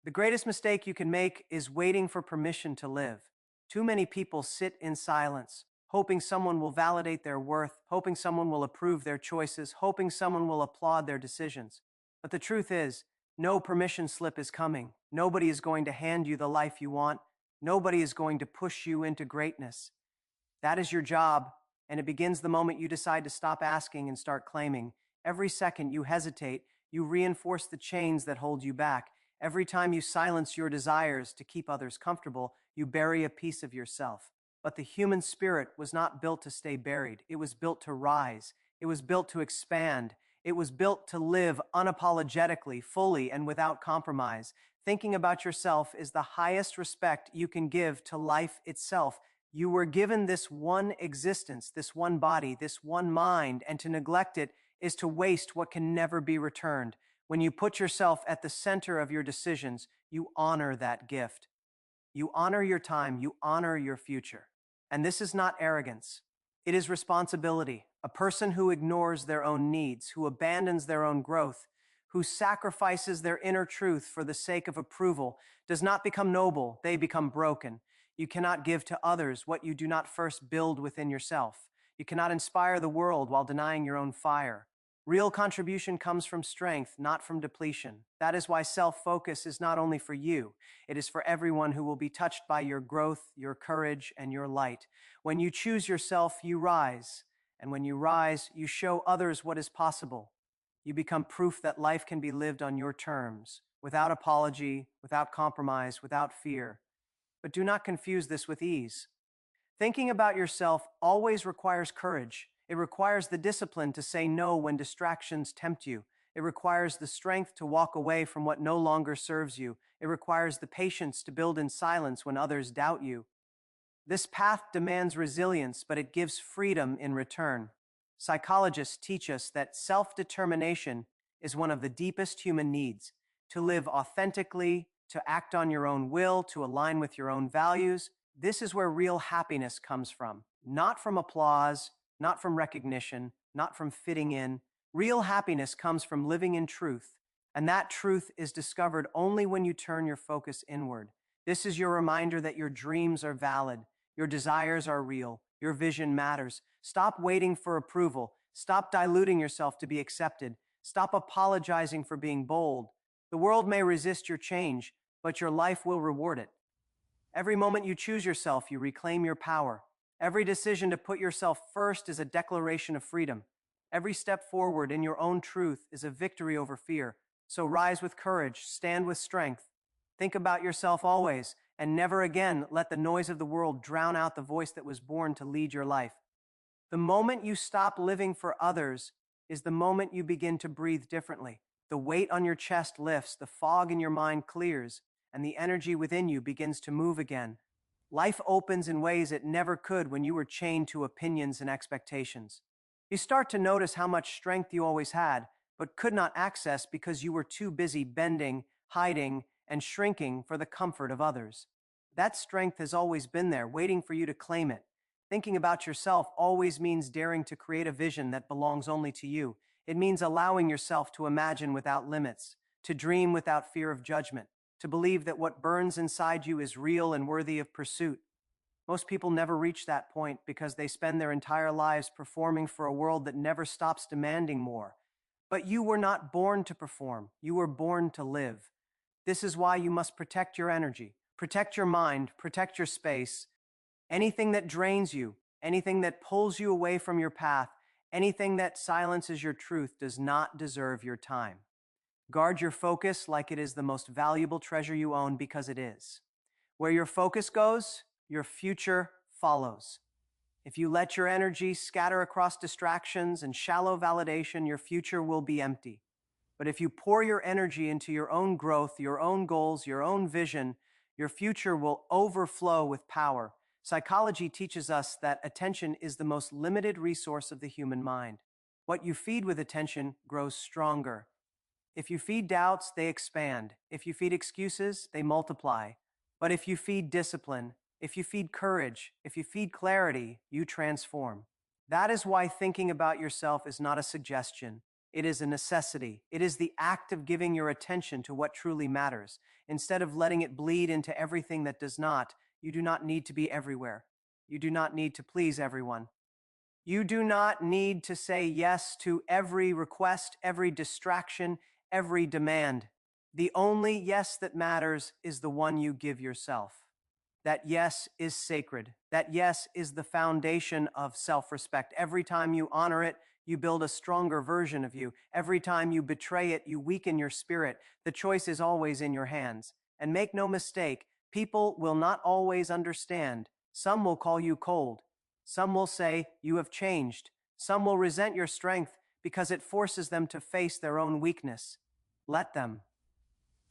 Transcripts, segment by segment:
The greatest mistake you can make is waiting for permission to live. Too many people sit in silence, hoping someone will validate their worth, hoping someone will approve their choices, hoping someone will applaud their decisions. But the truth is, no permission slip is coming. Nobody is going to hand you the life you want. Nobody is going to push you into greatness. That is your job, and it begins the moment you decide to stop asking and start claiming. Every second you hesitate, you reinforce the chains that hold you back. Every time you silence your desires to keep others comfortable, you bury a piece of yourself. But the human spirit was not built to stay buried. It was built to rise. It was built to expand. It was built to live unapologetically, fully, and without compromise. Thinking about yourself is the highest respect you can give to life itself. You were given this one existence, this one body, this one mind, and to neglect it is to waste what can never be returned. When you put yourself at the center of your decisions, you honor that gift. You honor your time, you honor your future. And this is not arrogance. It is responsibility. A person who ignores their own needs, who abandons their own growth, who sacrifices their inner truth for the sake of approval, does not become noble, they become broken. You cannot give to others what you do not first build within yourself. You cannot inspire the world while denying your own fire. Real contribution comes from strength, not from depletion. That is why self-focus is not only for you, it is for everyone who will be touched by your growth, your courage, and your light. When you choose yourself, you rise. And when you rise, you show others what is possible. You become proof that life can be lived on your terms, without apology, without compromise, without fear. But do not confuse this with ease. Thinking about yourself always requires courage. It requires the discipline to say no when distractions tempt you. It requires the strength to walk away from what no longer serves you. It requires the patience to build in silence when others doubt you. This path demands resilience, but it gives freedom in return. Psychologists teach us that self-determination is one of the deepest human needs. To live authentically, to act on your own will, to align with your own values. This is where real happiness comes from. Not from applause, not from recognition, not from fitting in. Real happiness comes from living in truth, and that truth is discovered only when you turn your focus inward. This is your reminder that your dreams are valid, your desires are real, your vision matters. Stop waiting for approval. Stop diluting yourself to be accepted. Stop apologizing for being bold. The world may resist your change, but your life will reward it. Every moment you choose yourself, you reclaim your power. Every decision to put yourself first is a declaration of freedom. Every step forward in your own truth is a victory over fear. So rise with courage, stand with strength. Think about yourself always, and never again let the noise of the world drown out the voice that was born to lead your life. The moment you stop living for others is the moment you begin to breathe differently. The weight on your chest lifts, the fog in your mind clears, and the energy within you begins to move again. Life opens in ways it never could when you were chained to opinions and expectations. You start to notice how much strength you always had, but could not access because you were too busy bending, hiding, and shrinking for the comfort of others. That strength has always been there, waiting for you to claim it. Thinking about yourself always means daring to create a vision that belongs only to you. It means allowing yourself to imagine without limits, to dream without fear of judgment, to believe that what burns inside you is real and worthy of pursuit. Most people never reach that point because they spend their entire lives performing for a world that never stops demanding more. But you were not born to perform. You were born to live. This is why you must protect your energy, protect your mind, protect your space. Anything that drains you, anything that pulls you away from your path, anything that silences your truth does not deserve your time. Guard your focus like it is the most valuable treasure you own, because it is. Where your focus goes, your future follows. If you let your energy scatter across distractions and shallow validation, your future will be empty. But if you pour your energy into your own growth, your own goals, your own vision, your future will overflow with power. Psychology teaches us that attention is the most limited resource of the human mind. What you feed with attention grows stronger. If you feed doubts, they expand. If you feed excuses, they multiply. But if you feed discipline, if you feed courage, if you feed clarity, you transform. That is why thinking about yourself is not a suggestion. It is a necessity. It is the act of giving your attention to what truly matters. Instead of letting it bleed into everything that does not, you do not need to be everywhere. You do not need to please everyone. You do not need to say yes to every request, every distraction, every demand. The only yes that matters is the one you give yourself. That yes is sacred. That yes is the foundation of self-respect. Every time you honor it, you build a stronger version of you. Every time you betray it, you weaken your spirit. The choice is always in your hands. And make no mistake, people will not always understand. Some will call you cold. Some will say you have changed. Some will resent your strength because it forces them to face their own weakness. Let them.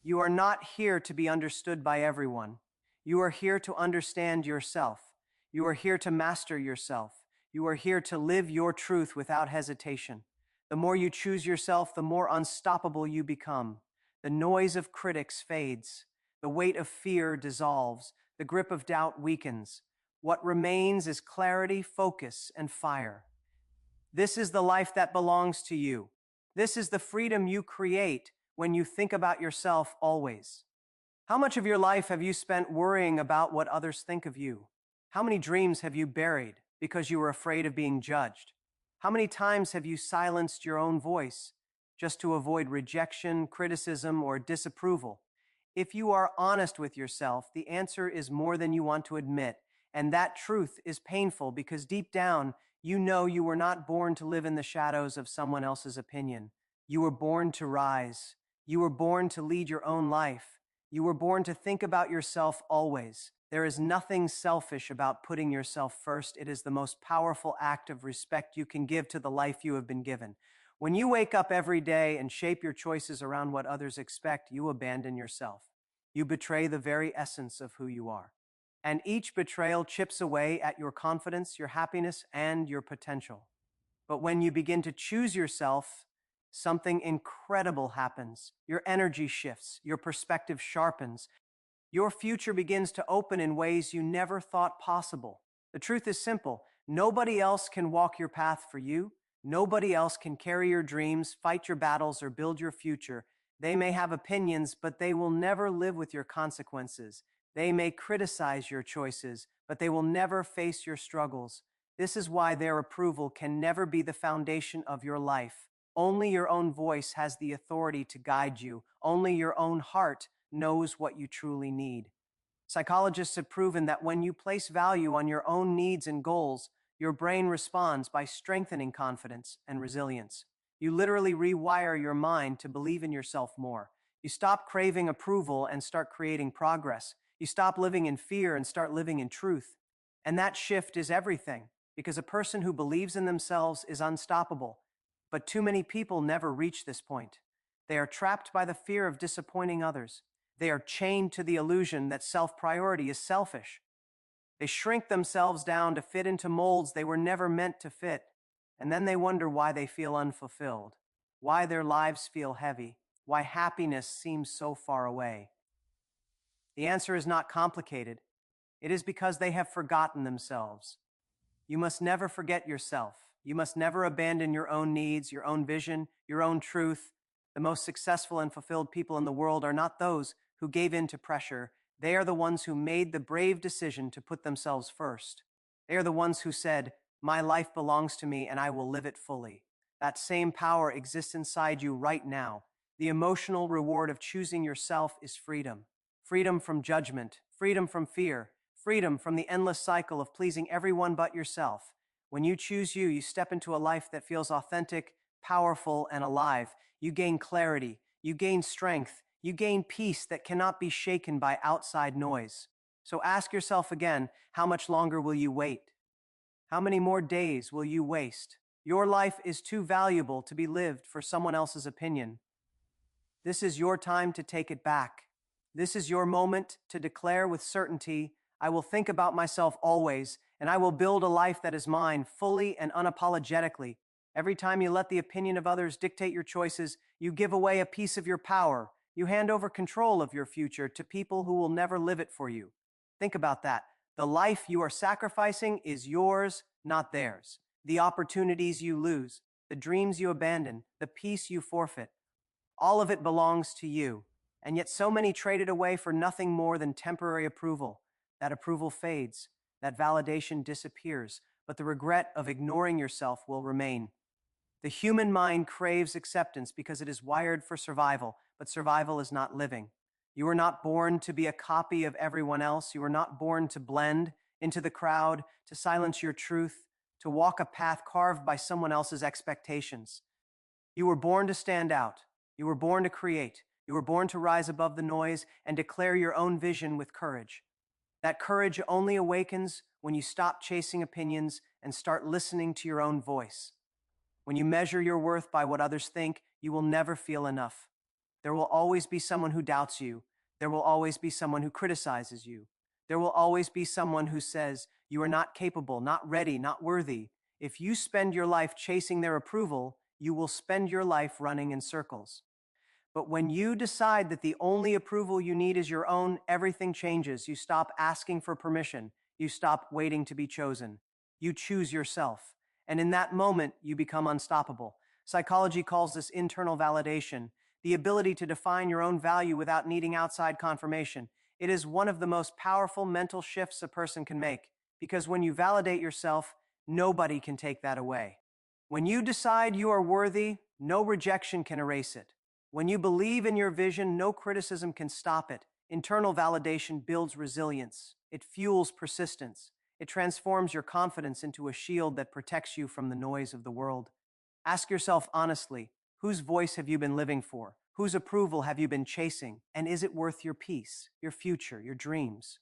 You are not here to be understood by everyone. You are here to understand yourself. You are here to master yourself. You are here to live your truth without hesitation. The more you choose yourself, the more unstoppable you become. The noise of critics fades. The weight of fear dissolves. The grip of doubt weakens. What remains is clarity, focus, and fire. This is the life that belongs to you. This is the freedom you create when you think about yourself always. How much of your life have you spent worrying about what others think of you? How many dreams have you buried because you were afraid of being judged? How many times have you silenced your own voice just to avoid rejection, criticism, or disapproval? If you are honest with yourself, the answer is more than you want to admit, and that truth is painful because deep down, you know you were not born to live in the shadows of someone else's opinion. You were born to rise. You were born to lead your own life. You were born to think about yourself always. There is nothing selfish about putting yourself first. It is the most powerful act of respect you can give to the life you have been given. When you wake up every day and shape your choices around what others expect, you abandon yourself. You betray the very essence of who you are. And each betrayal chips away at your confidence, your happiness, and your potential. But when you begin to choose yourself, something incredible happens. Your energy shifts, your perspective sharpens, your future begins to open in ways you never thought possible. The truth is simple. Nobody else can walk your path for you. Nobody else can carry your dreams, fight your battles, or build your future. They may have opinions, but they will never live with your consequences. They may criticize your choices, but they will never face your struggles. This is why their approval can never be the foundation of your life. Only your own voice has the authority to guide you. Only your own heart knows what you truly need. Psychologists have proven that when you place value on your own needs and goals, your brain responds by strengthening confidence and resilience. You literally rewire your mind to believe in yourself more. You stop craving approval and start creating progress. You stop living in fear and start living in truth. And that shift is everything, because a person who believes in themselves is unstoppable. But too many people never reach this point. They are trapped by the fear of disappointing others. They are chained to the illusion that self-priority is selfish. They shrink themselves down to fit into molds they were never meant to fit. And then they wonder why they feel unfulfilled, why their lives feel heavy, why happiness seems so far away. The answer is not complicated. It is because they have forgotten themselves. You must never forget yourself. You must never abandon your own needs, your own vision, your own truth. The most successful and fulfilled people in the world are not those who gave in to pressure. They are the ones who made the brave decision to put themselves first. They are the ones who said, "My life belongs to me and I will live it fully." That same power exists inside you right now. The emotional reward of choosing yourself is freedom. Freedom from judgment, freedom from fear, freedom from the endless cycle of pleasing everyone but yourself. When you choose you, you step into a life that feels authentic, powerful, and alive. You gain clarity, you gain strength, you gain peace that cannot be shaken by outside noise. So ask yourself again, how much longer will you wait? How many more days will you waste? Your life is too valuable to be lived for someone else's opinion. This is your time to take it back. This is your moment to declare with certainty, "I will think about myself always, and I will build a life that is mine fully and unapologetically." Every time you let the opinion of others dictate your choices, you give away a piece of your power. You hand over control of your future to people who will never live it for you. Think about that. The life you are sacrificing is yours, not theirs. The opportunities you lose, the dreams you abandon, the peace you forfeit. All of it belongs to you. And yet so many trade it away for nothing more than temporary approval. That approval fades, that validation disappears, but the regret of ignoring yourself will remain. The human mind craves acceptance because it is wired for survival, but survival is not living. You are not born to be a copy of everyone else. You are not born to blend into the crowd, to silence your truth, to walk a path carved by someone else's expectations. You were born to stand out. You were born to create. You were born to rise above the noise and declare your own vision with courage. That courage only awakens when you stop chasing opinions and start listening to your own voice. When you measure your worth by what others think, you will never feel enough. There will always be someone who doubts you. There will always be someone who criticizes you. There will always be someone who says you are not capable, not ready, not worthy. If you spend your life chasing their approval, you will spend your life running in circles. But when you decide that the only approval you need is your own, everything changes. You stop asking for permission. You stop waiting to be chosen. You choose yourself. And in that moment, you become unstoppable. Psychology calls this internal validation, the ability to define your own value without needing outside confirmation. It is one of the most powerful mental shifts a person can make, because when you validate yourself, nobody can take that away. When you decide you are worthy, no rejection can erase it. When you believe in your vision, no criticism can stop it. Internal validation builds resilience. It fuels persistence. It transforms your confidence into a shield that protects you from the noise of the world. Ask yourself honestly, whose voice have you been living for? Whose approval have you been chasing? And is it worth your peace, your future, your dreams?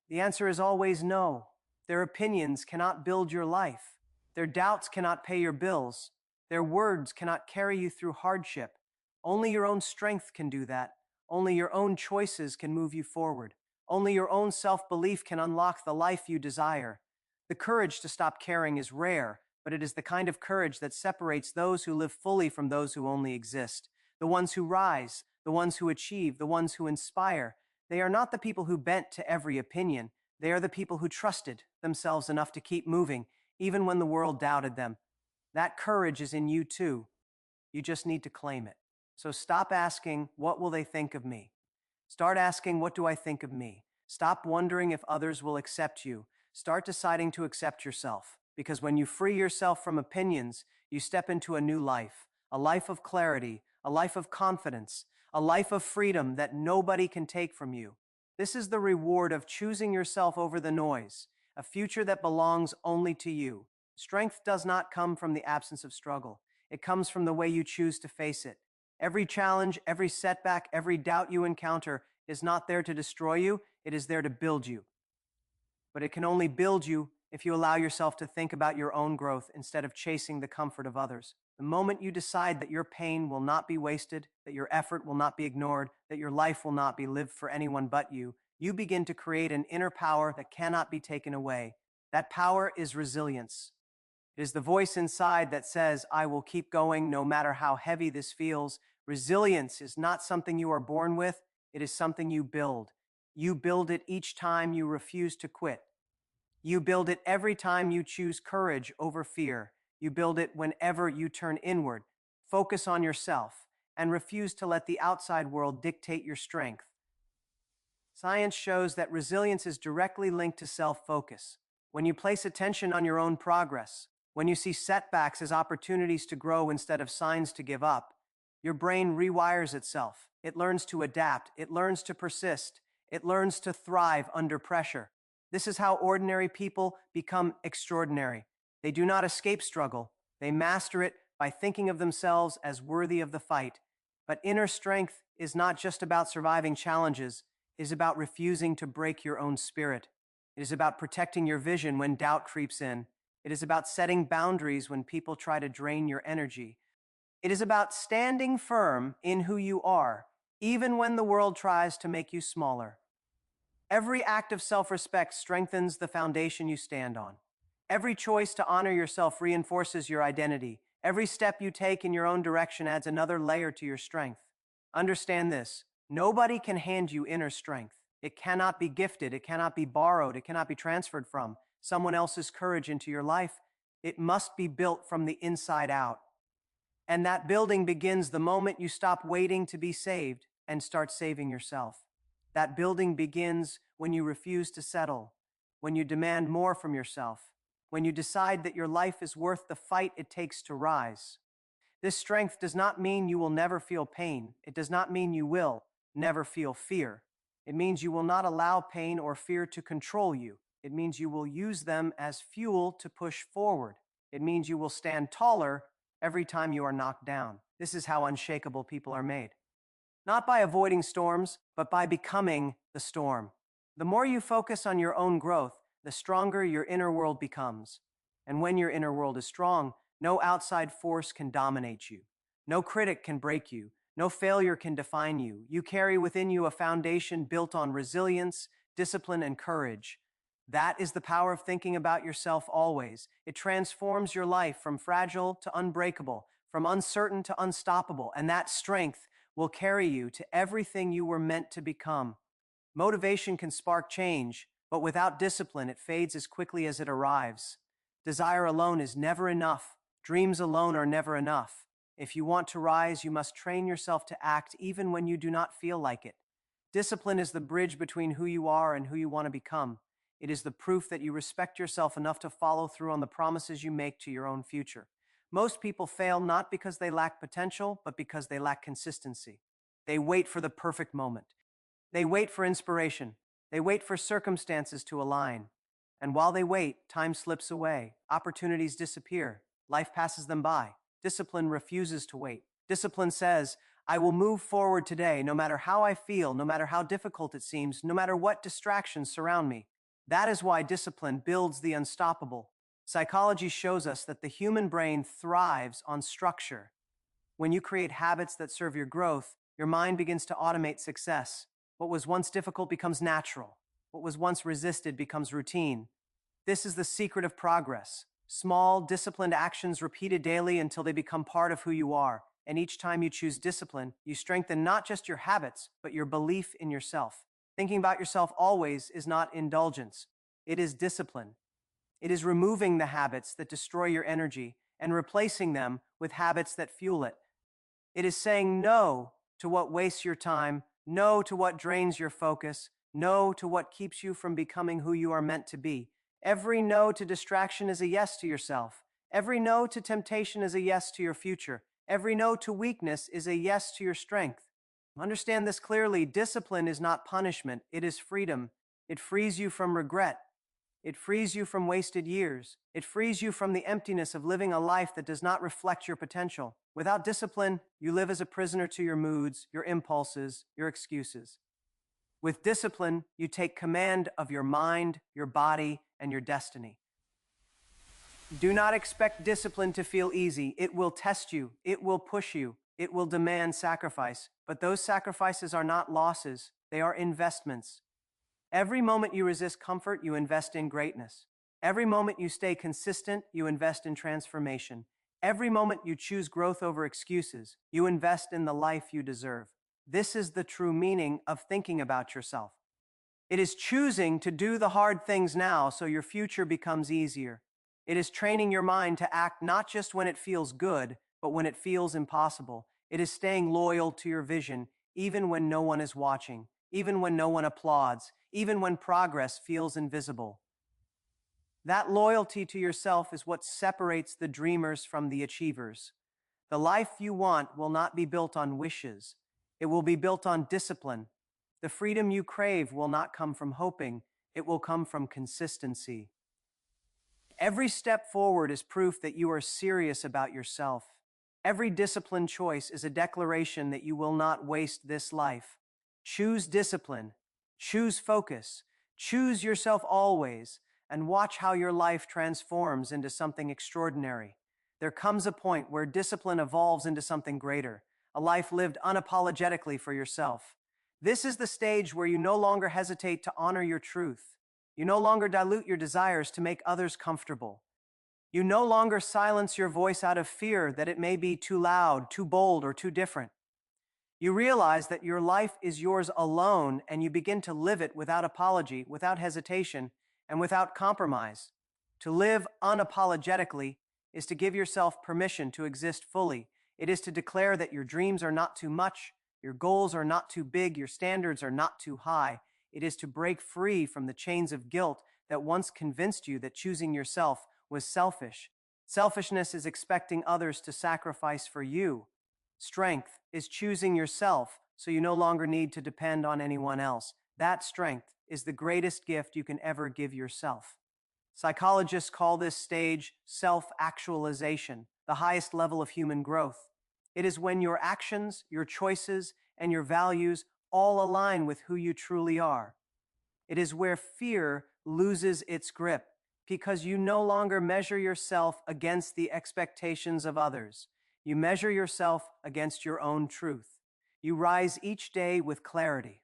The answer is always no. Their opinions cannot build your life. Their doubts cannot pay your bills. Their words cannot carry you through hardship. Only your own strength can do that. Only your own choices can move you forward. Only your own self-belief can unlock the life you desire. The courage to stop caring is rare, but it is the kind of courage that separates those who live fully from those who only exist. The ones who rise, the ones who achieve, the ones who inspire. They are not the people who bent to every opinion. They are the people who trusted themselves enough to keep moving, even when the world doubted them. That courage is in you too. You just need to claim it. So stop asking, what will they think of me? Start asking, what do I think of me? Stop wondering if others will accept you. Start deciding to accept yourself. Because when you free yourself from opinions, you step into a new life, a life of clarity, a life of confidence, a life of freedom that nobody can take from you. This is the reward of choosing yourself over the noise, a future that belongs only to you. Strength does not come from the absence of struggle. It comes from the way you choose to face it. Every challenge, every setback, every doubt you encounter is not there to destroy you, it is there to build you. But it can only build you if you allow yourself to think about your own growth instead of chasing the comfort of others. The moment you decide that your pain will not be wasted, that your effort will not be ignored, that your life will not be lived for anyone but you, you begin to create an inner power that cannot be taken away. That power is resilience. It is the voice inside that says, I will keep going no matter how heavy this feels. Resilience is not something you are born with, it is something you build. You build it each time you refuse to quit. You build it every time you choose courage over fear. You build it whenever you turn inward, focus on yourself, and refuse to let the outside world dictate your strength. Science shows that resilience is directly linked to self-focus. When you place attention on your own progress, when you see setbacks as opportunities to grow instead of signs to give up, your brain rewires itself. It learns to adapt. It learns to persist. It learns to thrive under pressure. This is how ordinary people become extraordinary. They do not escape struggle. They master it by thinking of themselves as worthy of the fight. But inner strength is not just about surviving challenges. It is about refusing to break your own spirit. It is about protecting your vision when doubt creeps in. It is about setting boundaries when people try to drain your energy. It is about standing firm in who you are, even when the world tries to make you smaller. Every act of self-respect strengthens the foundation you stand on. Every choice to honor yourself reinforces your identity. Every step you take in your own direction adds another layer to your strength. Understand this: nobody can hand you inner strength. It cannot be gifted, it cannot be borrowed, it cannot be transferred from someone else's courage into your life. It must be built from the inside out. And that building begins the moment you stop waiting to be saved and start saving yourself. That building begins when you refuse to settle, when you demand more from yourself, when you decide that your life is worth the fight it takes to rise. This strength does not mean you will never feel pain. It does not mean you will never feel fear. It means you will not allow pain or fear to control you. It means you will use them as fuel to push forward. It means you will stand taller every time you are knocked down. This is how unshakable people are made. Not by avoiding storms, but by becoming the storm. The more you focus on your own growth, the stronger your inner world becomes. And when your inner world is strong, no outside force can dominate you. No critic can break you. No failure can define you. You carry within you a foundation built on resilience, discipline, and courage. That is the power of thinking about yourself always. It transforms your life from fragile to unbreakable, from uncertain to unstoppable, and that strength will carry you to everything you were meant to become. Motivation can spark change, but without discipline, it fades as quickly as it arrives. Desire alone is never enough. Dreams alone are never enough. If you want to rise, you must train yourself to act even when you do not feel like it. Discipline is the bridge between who you are and who you want to become. It is the proof that you respect yourself enough to follow through on the promises you make to your own future. Most people fail not because they lack potential, but because they lack consistency. They wait for the perfect moment. They wait for inspiration. They wait for circumstances to align. And while they wait, time slips away. Opportunities disappear. Life passes them by. Discipline refuses to wait. Discipline says, I will move forward today, no matter how I feel, no matter how difficult it seems, no matter what distractions surround me. That is why discipline builds the unstoppable. Psychology shows us that the human brain thrives on structure. When you create habits that serve your growth, your mind begins to automate success. What was once difficult becomes natural. What was once resisted becomes routine. This is the secret of progress. Small, disciplined actions repeated daily until they become part of who you are. And each time you choose discipline, you strengthen not just your habits, but your belief in yourself. Thinking about yourself always is not indulgence. It is discipline. It is removing the habits that destroy your energy and replacing them with habits that fuel it. It is saying no to what wastes your time, no to what drains your focus, no to what keeps you from becoming who you are meant to be. Every no to distraction is a yes to yourself. Every no to temptation is a yes to your future. Every no to weakness is a yes to your strength. Understand this clearly. Discipline is not punishment. It is freedom. It frees you from regret. It frees you from wasted years. It frees you from the emptiness of living a life that does not reflect your potential. Without discipline, you live as a prisoner to your moods, your impulses, your excuses. With discipline, you take command of your mind, your body, and your destiny. Do not expect discipline to feel easy. It will test you. It will push you. It will demand sacrifice. But those sacrifices are not losses. They are investments. Every moment you resist comfort, you invest in greatness. Every moment you stay consistent, you invest in transformation. Every moment you choose growth over excuses, you invest in the life you deserve. This is the true meaning of thinking about yourself. It is choosing to do the hard things now so your future becomes easier. It is training your mind to act not just when it feels good, but when it feels impossible. It is staying loyal to your vision, even when no one is watching, even when no one applauds, even when progress feels invisible. That loyalty to yourself is what separates the dreamers from the achievers. The life you want will not be built on wishes. It will be built on discipline. The freedom you crave will not come from hoping. It will come from consistency. Every step forward is proof that you are serious about yourself. Every disciplined choice is a declaration that you will not waste this life. Choose discipline. Choose focus. Choose yourself always, and watch how your life transforms into something extraordinary. There comes a point where discipline evolves into something greater, a life lived unapologetically for yourself. This is the stage where you no longer hesitate to honor your truth. You no longer dilute your desires to make others comfortable. You no longer silence your voice out of fear that it may be too loud, too bold, or too different. You realize that your life is yours alone, and you begin to live it without apology, without hesitation, and without compromise. To live unapologetically is to give yourself permission to exist fully. It is to declare that your dreams are not too much, your goals are not too big, your standards are not too high. It is to break free from the chains of guilt that once convinced you that choosing yourself was selfish. Selfishness is expecting others to sacrifice for you. Strength is choosing yourself so you no longer need to depend on anyone else. That strength is the greatest gift you can ever give yourself. Psychologists call this stage self-actualization, the highest level of human growth. It is when your actions, your choices, and your values all align with who you truly are. It is where fear loses its grip because you no longer measure yourself against the expectations of others. You measure yourself against your own truth. You rise each day with clarity.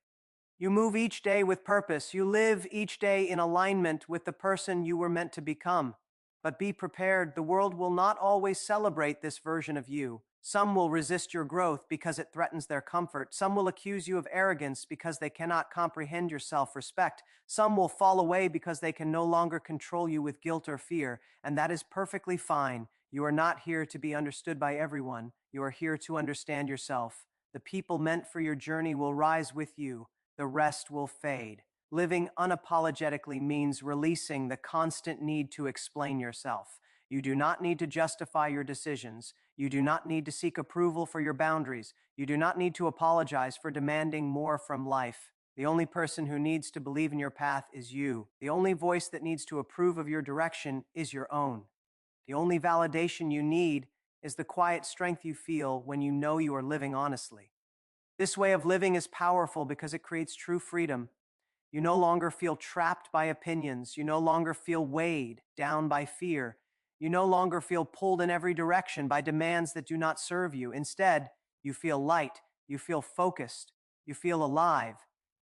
You move each day with purpose. You live each day in alignment with the person you were meant to become. But be prepared, the world will not always celebrate this version of you. Some will resist your growth because it threatens their comfort. Some will accuse you of arrogance because they cannot comprehend your self-respect. Some will fall away because they can no longer control you with guilt or fear, and that is perfectly fine. You are not here to be understood by everyone. You are here to understand yourself. The people meant for your journey will rise with you. The rest will fade. Living unapologetically means releasing the constant need to explain yourself. You do not need to justify your decisions. You do not need to seek approval for your boundaries. You do not need to apologize for demanding more from life. The only person who needs to believe in your path is you. The only voice that needs to approve of your direction is your own. The only validation you need is the quiet strength you feel when you know you are living honestly. This way of living is powerful because it creates true freedom. You no longer feel trapped by opinions. You no longer feel weighed down by fear. You no longer feel pulled in every direction by demands that do not serve you. Instead, you feel light. You feel focused. You feel alive.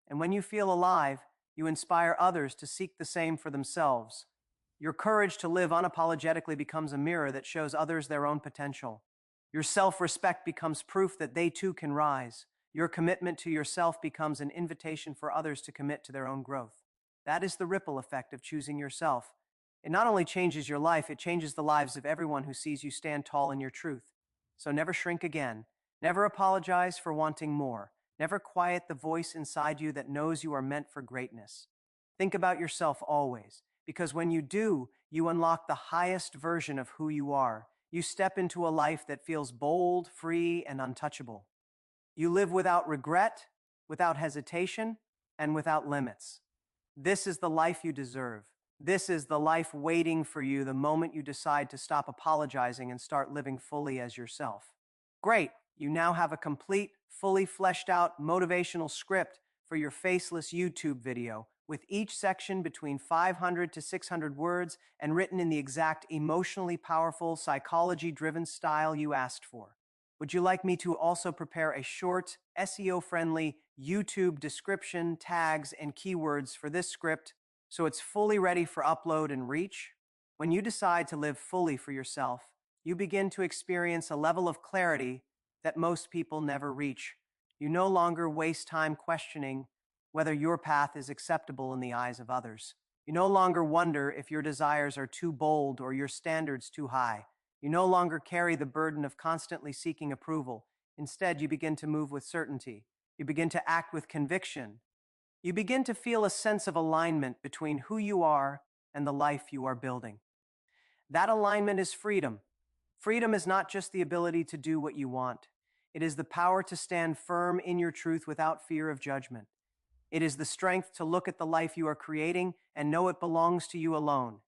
And when you feel alive, you inspire others to seek the same for themselves. Your courage to live unapologetically becomes a mirror that shows others their own potential. Your self-respect becomes proof that they too can rise. Your commitment to yourself becomes an invitation for others to commit to their own growth. That is the ripple effect of choosing yourself. It not only changes your life, it changes the lives of everyone who sees you stand tall in your truth. So never shrink again. Never apologize for wanting more. Never quiet the voice inside you that knows you are meant for greatness. Think about yourself always, because when you do, you unlock the highest version of who you are. You step into a life that feels bold, free, and untouchable. You live without regret, without hesitation, and without limits. This is the life you deserve. This is the life waiting for you the moment you decide to stop apologizing and start living fully as yourself. Great, you now have a complete, fully fleshed out motivational script for your faceless YouTube video, with each section between 500 to 600 words and written in the exact emotionally powerful, psychology-driven style you asked for. Would you like me to also prepare a short, SEO-friendly YouTube description, tags, and keywords for this script so it's fully ready for upload and reach? When you decide to live fully for yourself, you begin to experience a level of clarity that most people never reach. You no longer waste time questioning whether your path is acceptable in the eyes of others. You no longer wonder if your desires are too bold or your standards too high. You no longer carry the burden of constantly seeking approval. Instead, you begin to move with certainty. You begin to act with conviction. You begin to feel a sense of alignment between who you are and the life you are building. That alignment is freedom. Freedom is not just the ability to do what you want. It is the power to stand firm in your truth without fear of judgment. It is the strength to look at the life you are creating and know it belongs to you alone.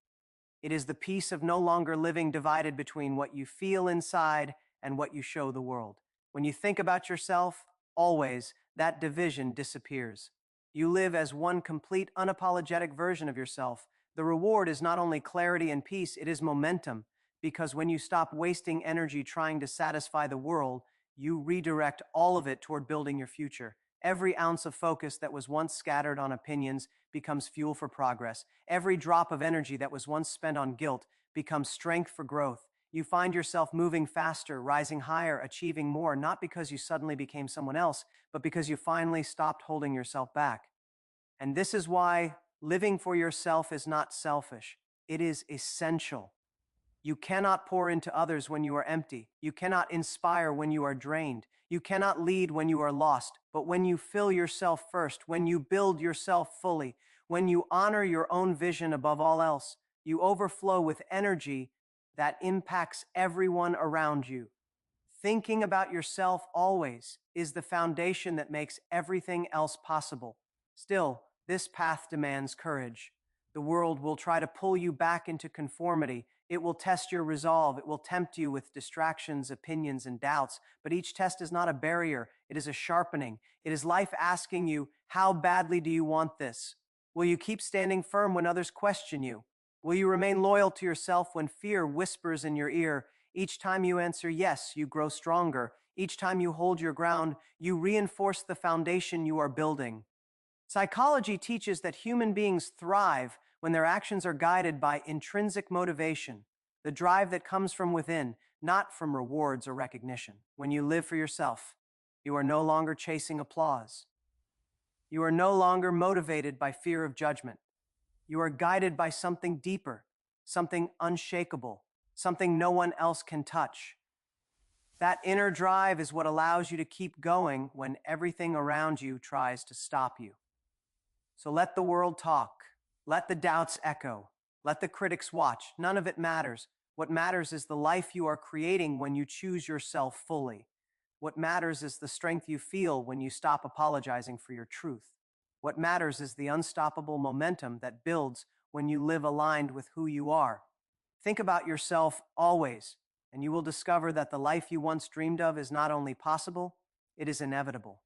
It is the peace of no longer living divided between what you feel inside and what you show the world. When you think about yourself, always, that division disappears. You live as one complete, unapologetic version of yourself. The reward is not only clarity and peace, it is momentum, because when you stop wasting energy trying to satisfy the world, you redirect all of it toward building your future. Every ounce of focus that was once scattered on opinions becomes fuel for progress. Every drop of energy that was once spent on guilt becomes strength for growth. You find yourself moving faster, rising higher, achieving more, not because you suddenly became someone else, but because you finally stopped holding yourself back. And this is why living for yourself is not selfish. It is essential. You cannot pour into others when you are empty. You cannot inspire when you are drained. You cannot lead when you are lost. But when you fill yourself first, when you build yourself fully, when you honor your own vision above all else, you overflow with energy that impacts everyone around you. Thinking about yourself always is the foundation that makes everything else possible. Still, this path demands courage. The world will try to pull you back into conformity. It will test your resolve. It will tempt you with distractions, opinions, and doubts. But each test is not a barrier, it is a sharpening. It is life asking you, how badly do you want this? Will you keep standing firm when others question you? Will you remain loyal to yourself when fear whispers in your ear? Each time you answer yes, you grow stronger. Each time you hold your ground, you reinforce the foundation you are building. Psychology teaches that human beings thrive when their actions are guided by intrinsic motivation, the drive that comes from within, not from rewards or recognition. When you live for yourself, you are no longer chasing applause. You are no longer motivated by fear of judgment. You are guided by something deeper, something unshakable, something no one else can touch. That inner drive is what allows you to keep going when everything around you tries to stop you. So let the world talk. Let the doubts echo. Let the critics watch. None of it matters. What matters is the life you are creating when you choose yourself fully. What matters is the strength you feel when you stop apologizing for your truth. What matters is the unstoppable momentum that builds when you live aligned with who you are. Think about yourself always, and you will discover that the life you once dreamed of is not only possible, it is inevitable.